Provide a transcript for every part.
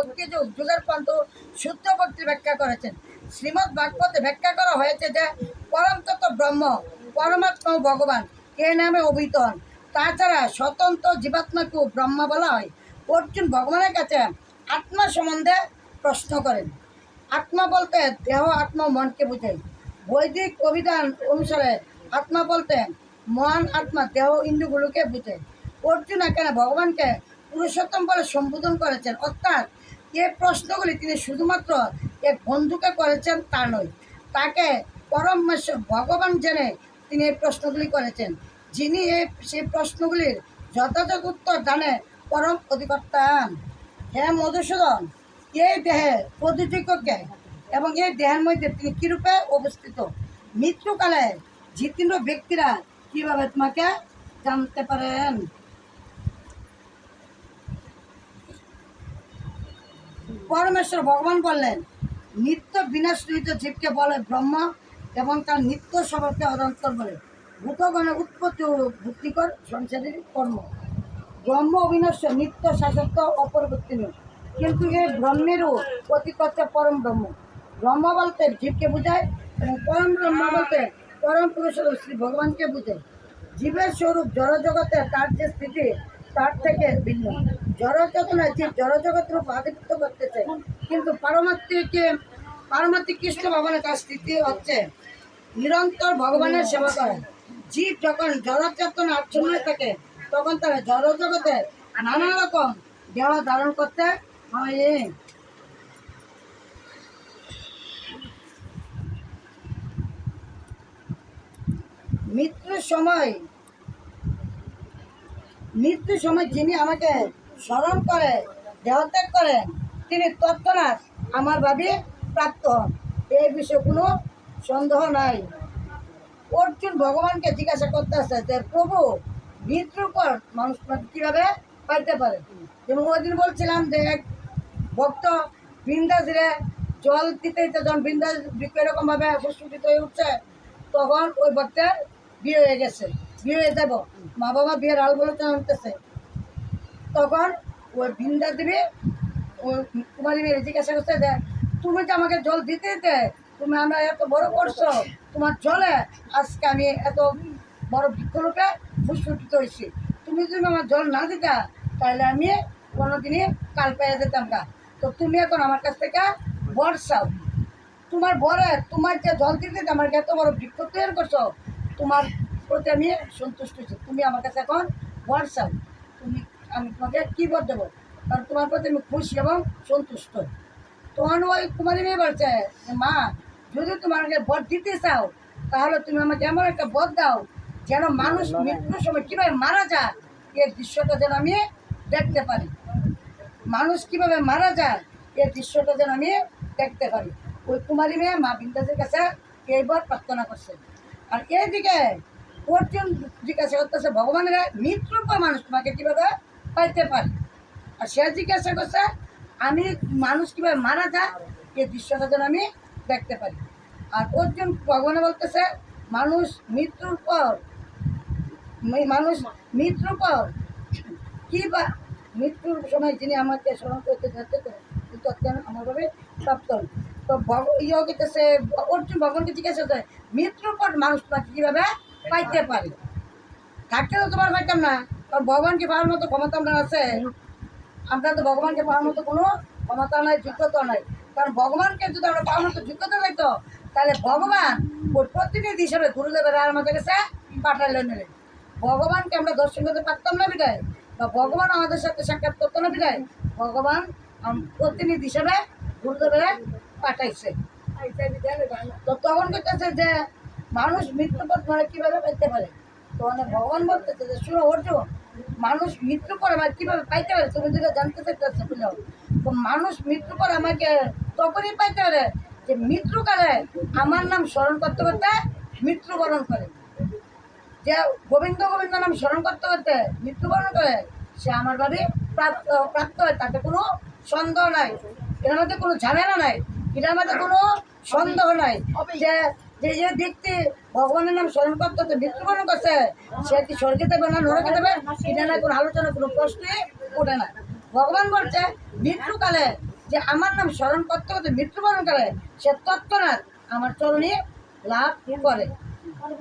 যুগে যুগ যুগের পন্থ সূত্র ভক্তি ব্যাখ্যা করেছেন। শ্রীমদ্ ভাগবতে ব্যাখ্যা করা হয়েছে যে পরম তত্ত্ব ব্রহ্ম, পরমাত্মা ভগবান এ নামে অভিহিত হন। তাছাড়া স্বতন্ত্র জীবাত্মাকেও ব্রহ্মা বলা হয়। অর্জুন ভগবানের কাছে আত্মা সম্বন্ধে প্রশ্ন করেন। আত্মা বলতে দেহ, আত্মা মনকে বোঝায়। বৈদিক অভিধান অনুসারে আত্মা বলতে মন, আত্মা, দেহ, ইন্দ্রিয়গুলোকে বোঝায়। অর্জুন এখানে ভগবানকে পুরুষোত্তম বলে সম্বোধন করেছেন, অর্থাৎ এই প্রশ্নগুলি তিনি শুধুমাত্র এক বন্ধুকে করেছেন তা নয়, তাকে পরমেশ্বর ভগবান জেনে তিনি এই প্রশ্নগুলি করেছেন, যিনি সেই প্রশ্নগুলির যথাযথ উত্তর জানে পরম অধিকর্তা। হ্যাঁ মধুসূদন, এই দেহে প্রযোজককে এবং এই দেহের মধ্যে তিনি কীরূপে অবস্থিত? মৃত্যুকালে জিতেন্দ্র ব্যক্তিরা কীভাবে তোমাকে জানতে পারেন? পরমেশ্বর ভগবান বললেন, নিত্য বিনাশরহিত জীবকে বলে ব্রহ্ম এবং তার নিত্য স্বভাবকে অনন্তর বলে। ভূতগণের উৎপত্তি ও ভুক্তিকর সংসারের কর্ম। ব্রহ্ম অবিনশ্য, নিত্য, শাশ্বত, অপরিবর্তনীয়। কিন্তু এই ব্রহ্মেরও প্রতীক হচ্ছে পরম ব্রহ্ম। ব্রহ্ম বলতে জীবকে বোঝায় এবং পরম ব্রহ্ম বলতে পরম পুরুষ শ্রী ভগবানকে বোঝায়। জীবের স্বরূপ জড়জগতে তার যে স্থিতি তার থেকে ভিন্ন। জড়চেতনায় জীব জড়জগতের উপর আধিপত্য করতে চায়, কিন্তু পারমাত্মিক কৃষ্ণ ভগবানের তার স্থিতি হচ্ছে নিরন্তর ভগবানের সেবা করে। জীব যখন জড়চেতনা আচ্ছন্ন থাকে তখন তারা জড়জগতে নানা রকম দেহ ধারণ করতে হয়। মৃত্যুর সময় যিনি আমাকে স্মরণ করে দেহত্যাগ করেন তিনি তৎক্ষণাৎ আমার ভাবে প্রাপ্ত হন, এই বিষয়ে কোনো সন্দেহ নাই। অর্জুন ভগবানকে জিজ্ঞাসা করতেছে যে প্রভু, মৃত্যুর পর মানুষ কীভাবে পাইতে পারে? যেমন ওই দিন বলছিলাম যে এক ভক্ত বৃন্দাজিরে জল দিতে দিতে যখন বৃন্দাজ এরকমভাবে ফুসফুটিত হয়ে উঠছে, তখন ওই ভক্তের বিয়ে হয়ে গেছে, বিয়ে হয়ে যাব, মা বাবা বিয়ের আলোচনা আনতেছে। তখন ওই বৃন্দা দেবী ওই কুমারী মেয়ে জিজ্ঞাসা করছে যে তুমি যে আমাকে জল দিতে দিতে তুমি আমরা এত বড় করছো, তোমার জলে আজকে আমি এত বড় বৃক্ষরূপে ফুসফুটিত হয়েছি, তুমি যদি আমার জল না দিতা তাহলে আমি কোনোদিনই কাল পেয়ে যেতাম না। তো তুমি এখন আমার কাছ থেকে বর চাও, তোমার বরে তোমার যে জল দিতে আমার এত বড় বৃক্ষ তৈরি করছো, তোমার প্রতি আমি সন্তুষ্ট হয়েছি, তুমি আমার কাছে এখন বর চাও, আমি তোমাকে কী বর দেবো? কারণ তোমার প্রতি আমি খুশি এবং সন্তুষ্ট। তখন ওই কুমারী মেয়ে বলছে মা, যদি তোমাকে বর দিতে চাও তাহলে তুমি আমাকে এমন একটা বর দাও যেন মানুষ মৃত্যুর সময় কীভাবে মারা যায় এর দৃশ্যটা যেন আমি দেখতে পারি, মানুষ কীভাবে মারা যায় এর দৃশ্যটা যেন আমি দেখতে পারি। ওই কুমারী মেয়ে মা বিন্দাসের কাছে এই বর প্রার্থনা করছে। আর এইদিকে অর্জুন জিজ্ঞাসা করতেছে ভগবানের মৃত্যুর পর মানুষ তোমাকে কীভাবে পাইতে পারে? আর সে জিজ্ঞাসা করছে আমি মানুষ কীভাবে মারা যায় এই দৃশ্যটা যেন আমি দেখতে পারি। আর অর্জুন ভগবানে বলতেছে মানুষ মৃত্যুর পর কী বা মৃত্যুর সময় যিনি আমাকে স্মরণ করতে ধরতে করে কিন্তু আমারভাবে প্রাপ্ত হন। তো ইয়ে গেতেছে অর্জুন ভগবানকে জিজ্ঞাসা করে মৃত্যুর পর মানুষ তোমাকে কীভাবে পাইতে পারে? থাকতে তো তোমার পাইতাম না, কারণ ভগবানকে পাওয়ার মতো ক্ষমতা আমরা আছে, আমরা তো ভগবানকে পাওয়ার মতো কোনো ক্ষমতা নাই, যোগ্যতা নাই। কারণ ভগবানকে যদি আমরা পাওয়ার মতো যোগ্যতা পাইতো তাহলে ভগবান ওই প্রতিনিধি হিসেবে গুরুদেবের আর আমাদের কাছে পাঠাইলেন নিলেন। ভগবানকে আমরা দর্শন করতে পারতাম না বিদায়, বা ভগবান আমাদের সাথে সাক্ষাৎ করতো না বিদায় ভগবান প্রতিনিধি হিসেবে গুরুদেবের পাঠাইছে। তো তখন করতেছে যে মানুষ মৃত্যুর পর মানে কীভাবে পাইতে পারে? তো ভগবান বলতেছে যে শুনো অর্জুন, মানুষ মৃত্যুর পর আমার কীভাবে পাইতে পারে তুমি যেটা জানতে চাইতেছো বুঝলো। তো মানুষ মৃত্যুর পর আমাকে তখনই পাইতে পারে যে মৃত্যুকালে আমার নাম স্মরণ করতে করতে মৃত্যুবরণ করে। যে গোবিন্দ গোবিন্দ নাম স্মরণ করতে করতে মৃত্যুবরণ করে সে আমার ভাবে প্রাপ্ত হয়, তাতে কোনো সন্দেহ নাই, এর মধ্যে কোনো ঝামেলা নাই, এটার মধ্যে কোনো সন্দেহ নাই যে যে যে ব্যক্তি ভগবানের নাম স্মরণ করতে হতে মৃত্যুবরণ করছে সে কি স্বর্গে দেবে না নরকে দেবে, এটা না কোনো আলোচনা কোনো প্রশ্নই ওঠে না। ভগবান বলছে মৃত্যুকালে যে আমার নাম স্মরণ করতে করতে মৃত্যুবরণ করে, সে তৎক্ষণাৎ আমার চরণে লাভ করে।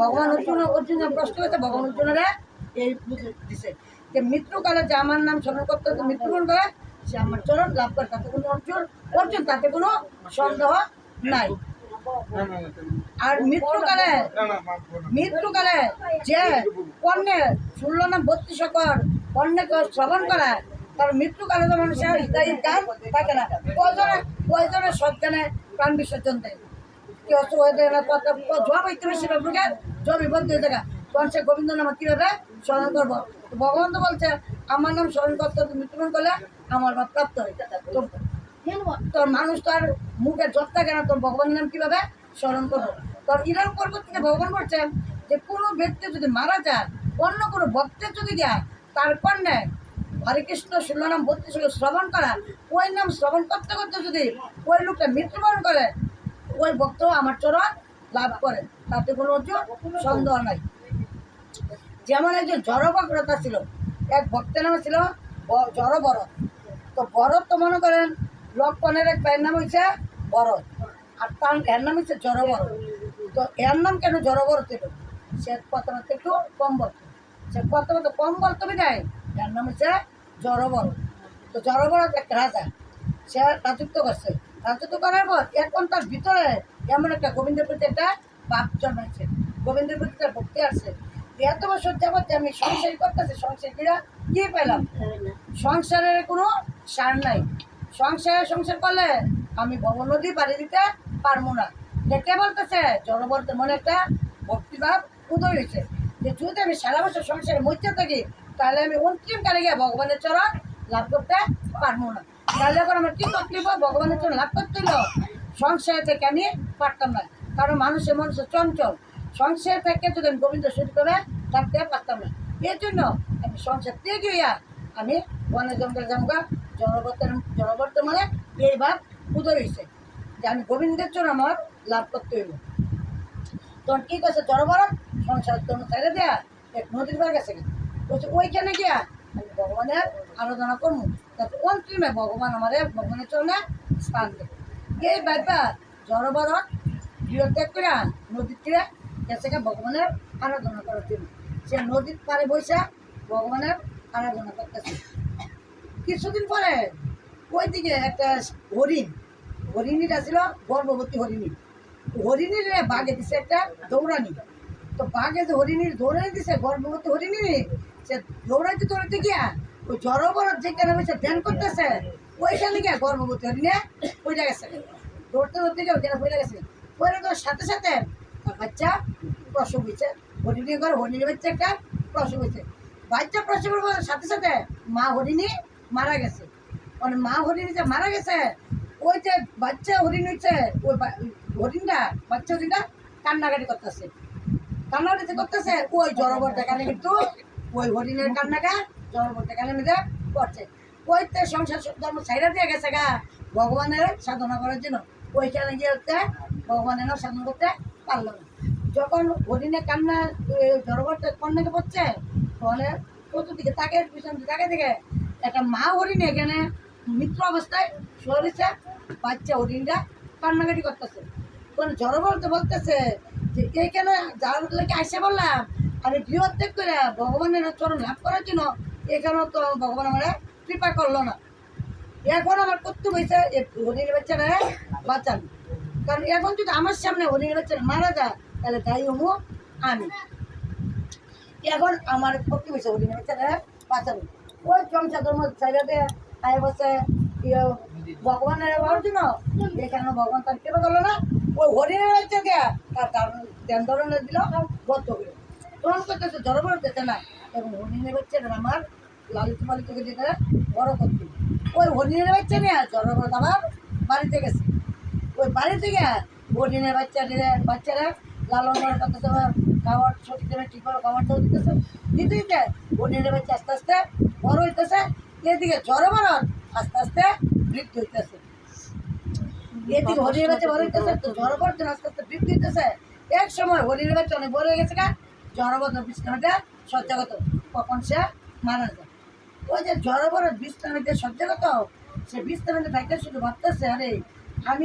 ভগবান অর্জুন প্রশ্ন করতে ভগবান অর্জুনেরা এই দিছে যে মৃত্যুকালে যে আমার নাম স্মরণ করতে করতে মৃত্যুবরণ করে, সে আমার চরণ লাভ করে, তাতে কোনো অর্জুন তাতে কোনো সন্দেহ নাই। আর মৃত্যুকালে যে কর্ণে 16 না 32 কর কর্ণকে শ্রবণ করা, তার মৃত্যুকালে তো মানুষের হৃদয় গান থাকে না, কয়জনের সজ্ঞানে প্রাণ বিসর্জন দেয়, কেউ জব হইতে বেশি জব বিপদ হয়ে থাকা, তখন সে গোবিন্দ নাম কীভাবে স্মরণ করবো? ভগবান তো বলছে আমার নাম স্মরণ করতে মৃত্যুবরণ করলে আমার ভাব প্রাপ্ত হয়। তো তোর মানুষ তো আর মুখে জপ থাকে না, তোর ভগবানের নাম কীভাবে স্মরণ করবো? তোর ইরাম পর্বত থেকে ভগবান বলছেন যে কোনো ব্যক্তি যদি মারা যায়, অন্য কোনো ভক্তের যদি যায়, তার কন্যা হরে কৃষ্ণ 16 নাম 32 শ্রবণ করা, ওই নাম শ্রবণ করতে করতে যদি ওই লোকটা মৃত্যুবরণ করে, ওই ভক্ত আমার চরণ লাভ করে, তাতে কোনো সন্দেহ নাই। যেমন একজন জড়বক্রতা ছিল, এক ভক্তের নাম ছিল জড়বরত। তো বরত তো মনে করেন লক্ষণের এক ভাইয়ের নাম হয়েছে বরত, আর তার এর নাম হচ্ছে জড়বরত। তো এর নাম কেন জড়বরত ছিল? সে কথাবার্তা একটু কম বলত, সে কথাবার্তা কম বলতে বিদায় এর নাম হচ্ছে জড়বরত। তো জড়বরত এক রাজা, সে রাজত্ব করছে, রাজত্ব করার পর এখন তার ভিতরে এমন একটা গোবিন্দের প্রতি একটা ভাব জন্মাইছে, গোবিন্দের প্রতি তার ভক্তি আসছে। এত বছর যাবত আমি সংসারী করতেছি, সংসার কি পেলাম? সংসারের কোনো সার নাই। সংসার করলে আমি ভব নদী পাড়ি দিতে পারবো না। কে বলতেছে? জড়বরত মনে একটা ভক্তিভাব উদয় হয়েছে যে যদি আমি সারা বছর সংসারে মধ্যে থাকি, তাহলে আমি অন্তিম কালে গিয়ে ভগবানের চরণ লাভ করতে পারবো না। তাহলে এখন আমার কী করতে হবে? ভগবানের চরণ লাভ করতে হলো সংসার থেকে আমি পারতাম না, কারণ মানুষের চঞ্চল, সংসার থেকে যদি আমি গোবিন্দ শুরু করে থাকতে পারতাম না। এর জন্য আমি সংসার থেকে গিয়া আমি বনে জঙ্গলে জমগা জড়বর্ত মানে এই ভাব উদয় হয়েছে যে আমি গোবিন্দের জন্য আমার লাভ করতে হইব। তখন কী করছে জড়বরত? সংসার জন্য ছেড়ে দেয়া এক নদীর পার গেছে, বলছে ওইখানে গিয়া আমি ভগবানের আরাধনা করবো, যাতে অন্তিমে ভগবান আমাদের ভগবানের চরণে স্থান দেবে। এই ব্যাপার জড়বরত গৃহত্যাগ করে নদীর তীরে গেছে ভগবানের আরাধনা করার জন্য। সে নদীর পাড়ে বসে ভগবানের আরাধনা করতেছে। কিছুদিন পরে ওইদিকে একটা হরিণীটা ছিল গর্ভবতী হরিণীর বাঘে দিছে একটা দৌড়ানি। তো বাঘে যে হরিণীর দৌড়ানি দিছে, গর্ভবতী হরিণী, সে দৌড়াইতে গিয়া ওই জড়বরত যেখানে বসে ধ্যান করতেছে, ওইখানে গিয়া গর্ভবতী হরিণে পড়ে গেছে, দৌড়তে গিয়ে ওইখানে পড়ে গেছে। পরে তো সাথে সাথে বাচ্চা প্রসব হয়েছে, হরিণীর বাচ্চা একটা প্রসব হয়েছে। বাচ্চা প্রসবের সাথে সাথে মা হরিণী মারা গেছে। মানে মা হরিণী যে মারা গেছে, ওই যে বাচ্চা হরিণ হয়েছে, ওই হরিণটা বাচ্চা হরিণটা কান্নাকাটি করতেছে, ওই জড়বরত এখানে কিন্তু ওই হরিণের কান্নাটা জড়বরত এখানে মিলে করছে। ওইতে সংসার ধর্ম ছাইরা দিয়ে গেছে গা ভগবানের সাধনা করার জন্য, ওইখানে গিয়ে হচ্ছে ভগবানের সাধনা করতে পারল না। যখন হরিণের কান্না জড়বরত কন্যাকে পড়ছে, তাহলে চতুর্দিকে তাকে পিছন তাকে থেকে একটা মা হরিণ এখানে মৃত্যু অবস্থায় সরেছে, বাচ্চা হরিণরা কান্নাকাটি করতেছে। তখন জড়বরত বলতেছে যে এইখানে যার লোকে আসে বললাম আমি গৃহত্যাগ করে ভগবানের চরণ লাভ করার জন্য, এখানেও তো ভগবান আমার কৃপা করলো না। এখন আমার কর্তব্য হয়েছে হরিণের বাচ্চারা বাঁচানো, কারণ এখন যদি আমার সামনে হরিণের বাচ্চারা মারা যায়, তাহলে দায়ী হবো আমি। এখন আমার কর্তব্য হয়েছে হরিণের বাচ্চারা বাঁচানো। ওই সংসার ধর্ম ছেড়ে আয় বসে ভগবানের হওয়ার জন্য, এখানে ভগবান তার কৃপা করলো না। ওই হরিণের বাচ্চা দেয়া তার ধ্যান ধরনের দিল বদ্ধ করে, তখন করতেছে জড়বরত দিতে না। এবং হরিণের বাচ্চাটা আমার লালিত পালিত দিতে বড় করতে, ওই হরিণের বাচ্চা নিয়ে জড়বরত আবার বাড়িতে গেছে। ওই বাড়িতে গিয়ে হরিণের বাচ্চারা লালন পালন করতেছে, খাবার সঠিক দেবে, ঠিক করে খাবার দাও দিতেছে, দিতে হরিণের বাচ্চা আস্তে আস্তে বড় হইতেছে। এদিকে জড়বরত আস্তে আস্তে বৃদ্ধি হইতেছে, এদিকে হরিণের বাচ্চা বড় হইতেছে, তো জড়বরত আস্তে আস্তে বৃদ্ধি হইতেছে। এক সময় হরিণের বাচ্চা অনেক বড় হয়ে গেছে গা, জড়বরত বিশ্রামিতে সজ্জাগত, কখন সে মারা যায়। ওই যে জড়বরত বিশ্রামিতে সজ্জাগত, সে বিস্তারিত থাকে শুধু ভাবতেছে আরে